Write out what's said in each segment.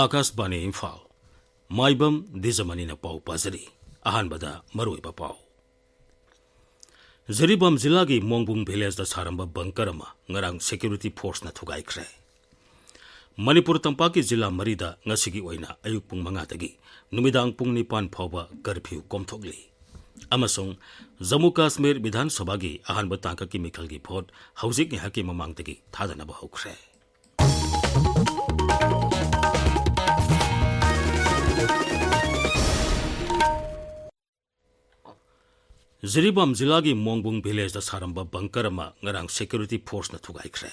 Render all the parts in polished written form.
आकाशवाणी इम्फाल माइबम दिजमनी पाउ पाजरी अहानबदा मरुइबा पाउ जिरीबाम जिला की मोंगबुंग विलेज सारंब bunker ngarang security force na thugaikre Manipur tampaki जिला मरीदा ngasigi oina ayuk pung manga dagi numidang pung nipan phawba curfew komthogli amasung Jammu Kashmir Vidhan Sabha gi ahanba tangka ki mikhal gi vote haujik ni haki mamang dagi thadana ba hokre Jiribam जिला की Mongbung village दा सारंबा bunker ngarang security force na thugaikre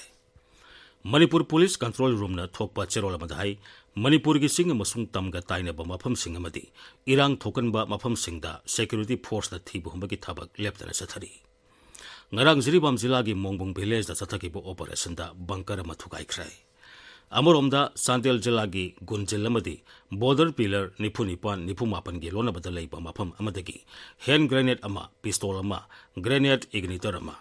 Manipur Police Control Room na thokpa cherola madai Manipur gi sing amasung tamga taina ba mafam sing amadi irang thokan ba mafam sing da security force na thibu humba gi thabak leptana sathari ngarang Jiribam जिला की Mongbung village दा sathaki bo operation da bangkar ma thugaikre Amoromda Sandel जिला की गुंजिल amadi border pillar nipunipan nipumapan gi lona bada leiba mafam amadagi hand grenade ama pistol ama grenade ignitor ama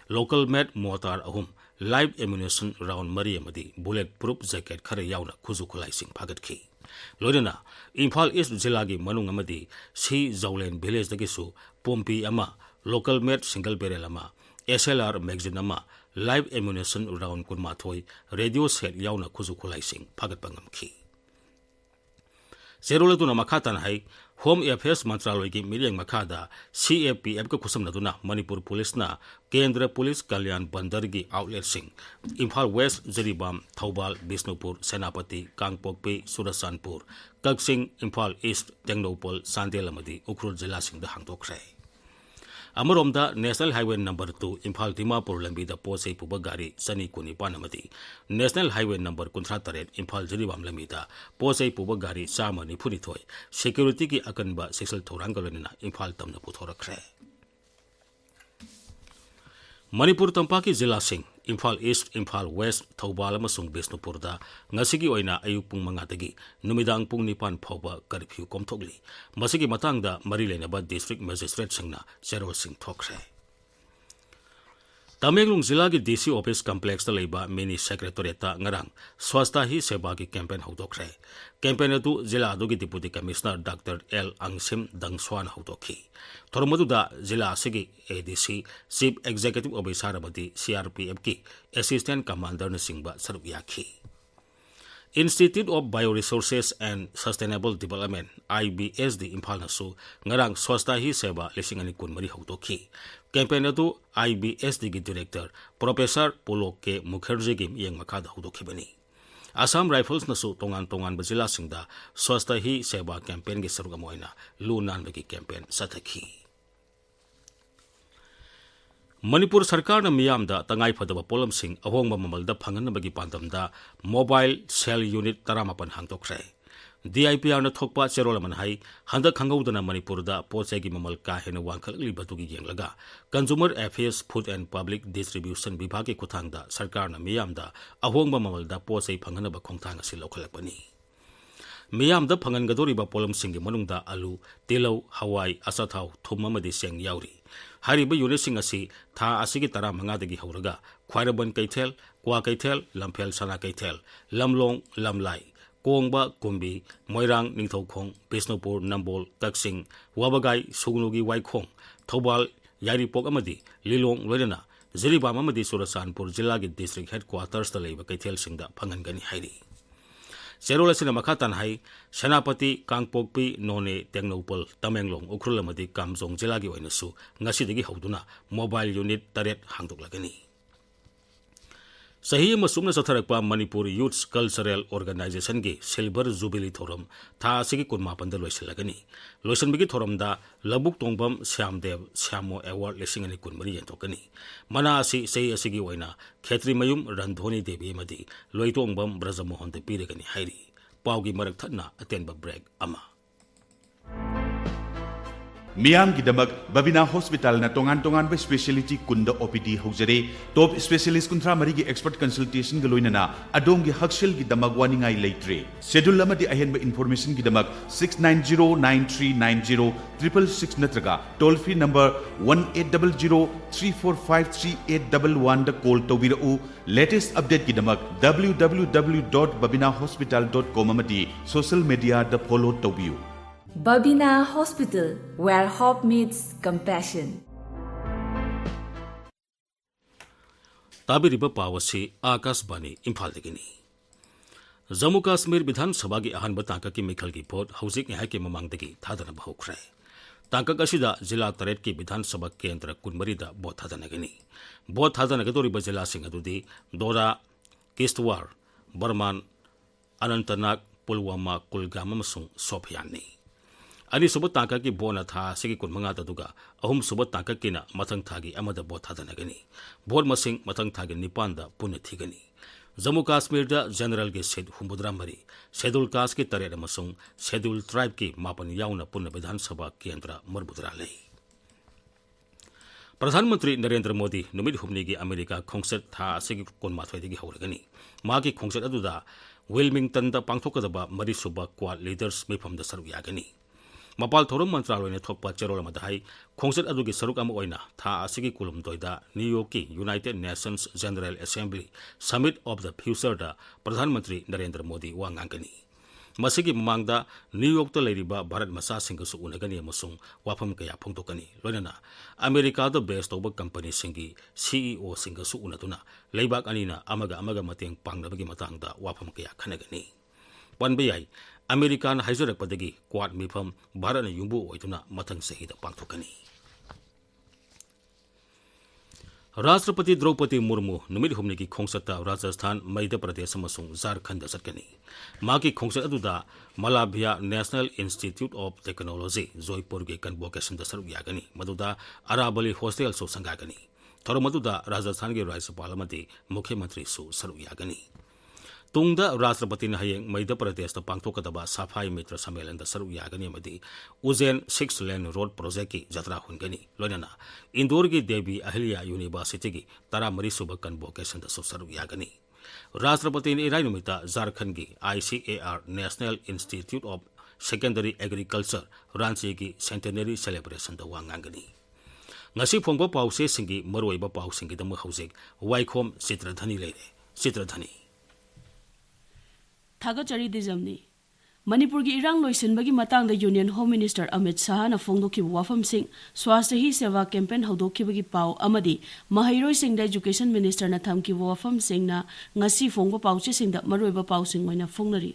local made mortar ahum live ammunition round mari amadi bullet proof jacket khare yauna khuzu khulai sing phagat khi loina Imphal East जिला की manung amadi si Zawlen village dagi su pompi ama local made single barrel ama SLR magazine ama live ammunition round kunma thoi radio set yauna khuzu khulai sing phagat pangam khi Zerole tuna makhatan hai Home Affairs Mantraloy ki miryang makhada CAPF ka khusam naduna Manipur Police na Kendra Police Kalyan Bandar gi outlet sing Imphal West Jiribam Thoubal Bisnupur Senapati Kangpokpi Surasanpur Kaksing Imphal East Tengnopol Sandel amadi Ukhrul Jila sing da hangtokre Amoromda National Highway number 2 Imphal Dimapur lambi da posei puba gari sani kuni panamati National Highway number 38 Imphal Jiribam lambi da posei puba gari sama ni phuni thoi security ki akanba sexual thorangalona Imphal tamna puthorakre Manipur tampaki जिला Singh Imphal East Imphal West Thoubal amasung Bisnupur da ngasigi oina ayuk pung manga dagi numidang pung nipan phawba curfew komthogli masigi matang da mari lenaba district magistrate singna Cherol Singh thokre Tamenglong जिला की DC office complex da leiba mini secretariat ta ngarang swasta hi seba ki campaign hodokre campaign atu जिला adu ki deputy commissioner Dr. L Angsim Dangswan hodokhi thormadu da जिला asigi ADC chief executive officer abadi CRPF ki assistant commander na singba sarup yakhi Institute of Bioresources and Sustainable Development IBSD Imphal nasu ngarang swasta hi seba lisingani kunmari hodokhi campaign atu IBSD ki director Professor Pulok K Mukherjee ki yang makhada hodokhibani Assam Rifles nasu tongan bazila singda swasta hi seba campaign gi sarugam oina lunan bagi campaign sathakhi Manipur Sarkar na miyam da tangai phadaba polam sing ahongba mamal da phangan bagi pandam da mobile cell unit taramapan hangtokre DIPR na thokpa cherola man hai handa khangau Manipur da pochai gi mamal ka hena wangkhalli batugi yenglaga Consumer Affairs Food and Public Distribution Vibhag ki kuthang da sarkar na miyam da ahongba mamal da pochai phangana ba khongthang asi lokhalakpani miyam da phangan gadori ba polam sing gi manung da alu telau hawai asathau thum amadi seng yauri hariba unit sing asi tha asigi tara manga dagi hauraga khwairaban kaithel kwa kaithel lamphel sana kaithel lamlong lamlai Kongba Kumbi Moirang Ningthaukhong Bisnupur Nambol Kaksing Wabagai Sugnugi Waikhom Thoubal Yaripok amadi Lilong loina Jiribam amadi Surasanpur जिला की district headquarters da leiba kaithel singda phangangani hairi Cherola sina makhatan hai Senapati Kangpokpi None Tengnopol Tamenglong Ukhrul amadi Kamjong जिला की oinasu ngasidagi hauduna mobile unit taret hangdoklagani Sahi masumna satharakpa Manipur Youth Cultural Organization ki Silver Jubilee Thoram tha asigi kunma panda loisilagani loisanbigi thoram da Labuk Tongbam Syamdev Syamo Award lesingani kunmari yentokani mana asi sei asigi oina Khetri Mayum Randhoni Devi madi Loitongbam Brajamohan de piragani hairi paugi marak thanna atenba break ama Miam Gidamak, Babina Hospital na tongan by speciality kunda OPD Hosere, top specialist kuntra marigi expert consultation galoinana, Adom gi Hakshil Gidamak waningai laitre. Schedule lamadi ahen ba information Gidamak 690-9390 666 natraga, toll free number 1800-3453-811 da call tawirau. Latest update Gidamak www.babinahospital.com amadi social media da follow tawiu. Babina Hospital, where hope meets compassion. Tabiriba Pawasi, Akashvani, Imphal Dagini. Jammu Kashmir Bidhan Sabha ki ahanba tangka ki mikhal ki vote hauzik ngai ki mamang dagi thadana bahukre. Tangka kasida jila taret ki Bidhan Sabha kendra kunmari da vote thadana gani. Vote thadana gadori ba jila sing adudi Dora, Kishtwar, Barman, Anantnag, Pulwama, Kulgam amasung Sophian ni. Ani subat tangka ki bona tha sigi kun manga taduga ahum subat tangka kina mathang thagi amada bot thadana gani bor masing mathang thagi nipanda punna thigani Jammu Kashmir da general ge sed humbudra mari schedule caste ki tare amasung schedule tribe ki mapan yauna punna Vidhan Sabha kendra marbudra lei Pradhan Mantri Narendra Modi numid humni gi America khongset tha sigi kun mathoi digi hawragani ma ki khongset aduda Wilmington da pangthokadaba mari suba quad leaders mifam da saru yagani Mapal Thorum Mantraloy ne thokpa cherol amadahai khongset adugi saruk ama oina tha asigi kulum toida New York ki United Nations General Assembly Summit of the Future da Pradhan Mantri Narendra Modi wangangani masigi mamangda New York ta leiriba Bharat masa singasu unagani amasung wafam kaya phongtokani loinana America da base toba company singi CEO singasu unatuna leibak anina amaga mateng pangnabagi matangda wafam kaya khanagani panbayai American Haizarak Padagi, Quad Mifam, Barana Yumbu, Oituna, Matang Sahida Pantokani. Rashtrapati Draupadi Murmu, Numid Humniki Kongsata, Rajasthan, Madhya Pradesh Amasung, Jharkhand Satkani. Maki Kongsat Aduda, Malabhya National Institute of Technology, Joypur Ge Convocation Dasar Yagani, Maduda, Arabali Hostel So Sangagani. Thoromaduda, Rajasthan Ge Rais Palamati, Mukhyamantri Su Saru Yagani. Tungda Rashtrapati na hayeng Madhya Pradesh ta pangthokadaba Safai Mitra Sammelan da saru yagani amadi Ujjain 6-lane road project ki jatra hungani loinana Indore ki Devi Ahilya University ki 13 suba convocation da saru yagani Rashtrapati ni irai numita Jharkhand ki ICAR National Institute of Secondary Agriculture Ranchi ki centenary celebration da wangangani ngasi phongba pause singi maroiba pau singi da ma haujek Waikhom Chitradhani leire Chitradhani Thagachari Dijamani Manipur gi irang loisenbagi matang da Union Home Minister Amit Shah na phongdoki wafam sing swasthya hi seva campaign hodokibagi pau amadi mahairoi sing da education minister na thamki wafam sing na ngasi phongba pauche sing da maroiba pau sing oina phongnari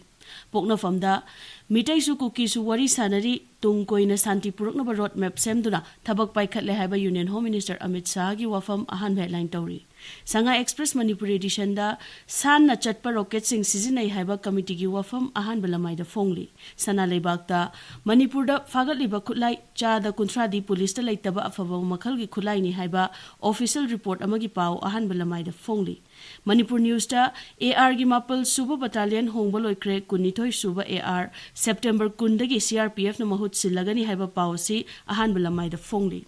pokna famda mitai su kuki su wari sanari tung koina santi purukna ba road map semduna thabak paikhatle haiba Union Home Minister Amit Shah gi wafam ahan headline tawri Sanga Express Manipuri edition da san na chatpa rocket sing sizinai haiba committee gi wafam ahan balamai da phongli sana leibak da Manipur da fagat liba khulai cha da kunthra di police ta laitaba afaba makhal gi khulai ni haiba official report amagi pau ahan balamai da phongli Manipur News da AR gi mapal suba battalion hongbol oikre kunithoi suba AR September kundagi CRPF na mahut silagani haiba pau si ahan balamai da phongli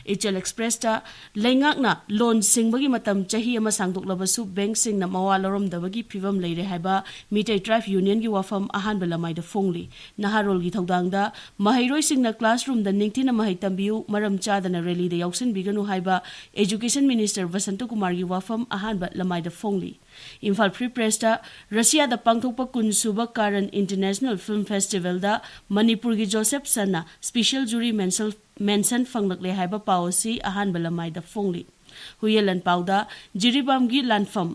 HL Express ta lengak na loan singbagi matam chahi ama sangdok labasu bank sing na mawalorom dabagi phivam leire haiba Mitai Tribe Union gi wafam ahan balamai da phongli naharol gi thodang da mahairoi sing na classroom da ningtina mahai tambiu maram cha da na rally da yauksin biganu haiba Education Minister Vasanto Kumar gi wafam ahan balamai da phongli Imphal Free Press ta Russia da pangthokpa kunsuba Karan International Film Festival da Manipur gi Joseph Sana special jury mention fanglakle haiba policy ahan balamai da phongli huyelan pauda jiribam gi lanfam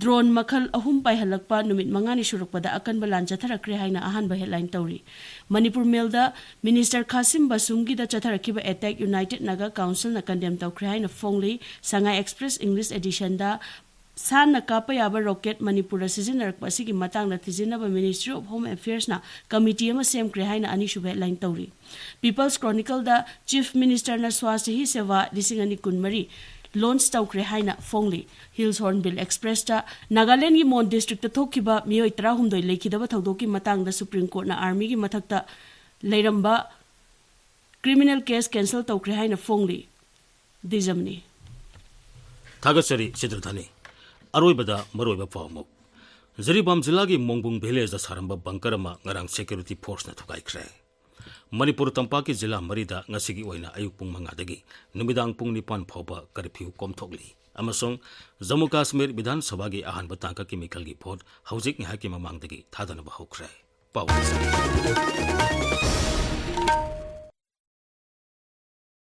drone makhal ahum pai halakpa numit mangani surukpada akan balan chatharakre haina ahan ba headline tawri Manipur Mail da Minister Kasim Basumgi da chatharakiba attack United Naga Council na condemn tawkre haina phongli Sanga Express English edition da San na kapayaba rocket Manipur sizinark pasigi matang na tijinaba Ministry of Home Affairs na committee ama sem krehay na ani shubhe line tawri People's Chronicle da Chief Minister na swasthya hi seva disingani kunmari launch tawkre haina phongli Hills Hornbill Express ta Nagaland gi Mon district ta thokiba mioi 13 lekhidaba thaudoki matang da Supreme Court na army gi mathakta leiramba criminal case cancel tawkre haina phongli Dwijamani Thagasari Chitradhani Aroibada Maroiba Pawmuk Zaribam Zilagi Mongbung Village da Saramba Bankarama ngarang security force na thukaikre Manipur Tampaki Zilla Marida ngasigi oina ayuk pung mangadagi numidang pung nipan phoba curfew komthokli amasong Jammu Kashmir Bidhan Sabha gi ahan batangka chemical gi vote haujik ngai ki mamangdagi thadanaba hokre Pawai